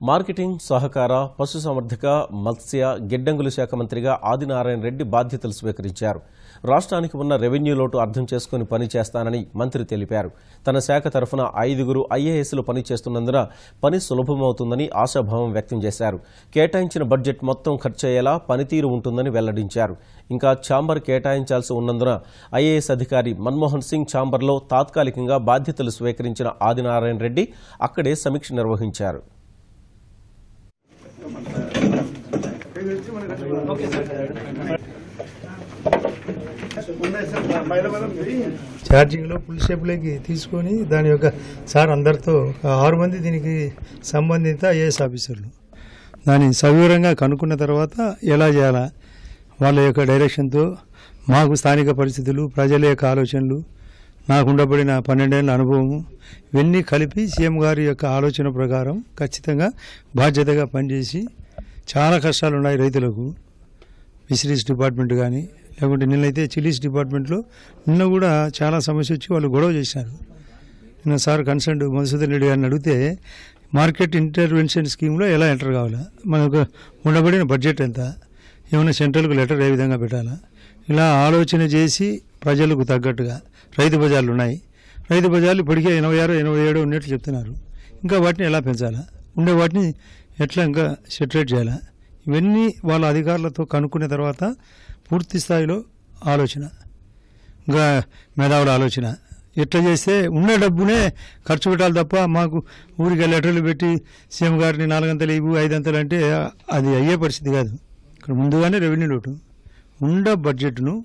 Marketing, సహకార, పశుసంవర్ధక, మత్స్య, గిడ్డంగుల శాఖ మంత్రిగా ఆదినారాయణ రెడ్డి బాధ్యతలు స్వీకరించారు. రాష్ట్రానికి ఉన్న రెవెన్యూ లోటు అర్థం చేసుకుని పనిచేస్తానని మంత్రి తెలిపారు. తన శాఖ తరఫున 5 ఐఏఎస్లు పనిచేస్తున్నందున పని సులభమవుతుందని ఆశాభావం వ్యక్తం చేశారు. కేటాయించిన బడ్జెట్ మొత్తం ఖర్చయ్యేలా పనితీరు ఉంటుందని వెల్లడించారు. ఇంకా ఛాంబర్ కేటాయించాల్సి ఉన్నందున ఐఏఎస్ అధికారి మన్మోహన్ సింగ్ ఛాంబర్లో తాత్కాలికంగా బాధ్యతలు స్వీకరించిన ఆదినారాయణ రెడ్డి అక్కడే సమీక్ష నిర్వహించారు. ఛార్జింగ్లో ఫుల్ షేప్లోకి తీసుకొని దాని యొక్క సార్ అందరితో 6 మంది దీనికి సంబంధిత ఐఏఎస్ ఆఫీసర్లు దాన్ని సవివరంగా కనుక్కున్న తర్వాత ఎలా చేయాలా వాళ్ళ యొక్క డైరెక్షన్తో మాకు స్థానిక పరిస్థితులు, ప్రజల యొక్క ఆలోచనలు, నాకు ఉండబడిన 12 ఏళ్ల అనుభవము ఇవన్నీ కలిపి సీఎం గారి యొక్క ఆలోచన ప్రకారం ఖచ్చితంగా బాధ్యతగా పనిచేసి చాలా కష్టాలు ఉన్నాయి రైతులకు. ఫిషరీస్ డిపార్ట్మెంట్ కానీ లేకుంటే నిన్నైతే చిల్లీస్ డిపార్ట్మెంట్లో నిన్న కూడా చాలా సమస్య వచ్చి వాళ్ళు గొడవ చేశారు. నిన్న సార్ కన్సర్న్ మధుసూదన్ రెడ్డి గారిని అడిగితే మార్కెట్ ఇంటర్వెన్షన్ స్కీమ్లో ఎలా ఎంటర్ కావాలా, మనకు ఉండబడిన బడ్జెట్ ఎంత, ఏమైనా సెంట్రల్కు లెటర్ ఏ విధంగా పెట్టాలా, ఇలా ఆలోచన చేసి ప్రజలకు తగ్గట్టుగా రైతు బజార్లు ఉన్నాయి. రైతు బజార్లు ఇప్పటికే 86, 87 ఉన్నట్లు చెప్తున్నారు. ఇంకా వాటిని ఎలా పెంచాలా, ఉండే వాటిని ఎట్లా ఇంకా సెటరేట్ చేయాలా, ఇవన్నీ వాళ్ళ అధికారులతో కనుక్కున్న తర్వాత పూర్తి స్థాయిలో ఆలోచన, ఇంకా మేధావుల ఆలోచన ఎట్లా చేస్తే ఉన్న డబ్బునే ఖర్చు పెట్టాలి తప్ప మాకు ఊరికి లెటర్లు పెట్టి సీఎం గారిని 4 అంతలు ఇవ్వు 5 అంతలు అంటే అది అయ్యే పరిస్థితి కాదు. ఇక్కడ ముందుగానే రెవెన్యూ లోటు ఉండ బడ్జెట్ను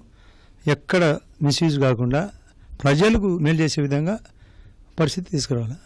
ఎక్కడ మిస్యూజ్ కాకుండా ప్రజలకు మేలు చేసే విధంగా పరిస్థితి తీసుకురావాలి.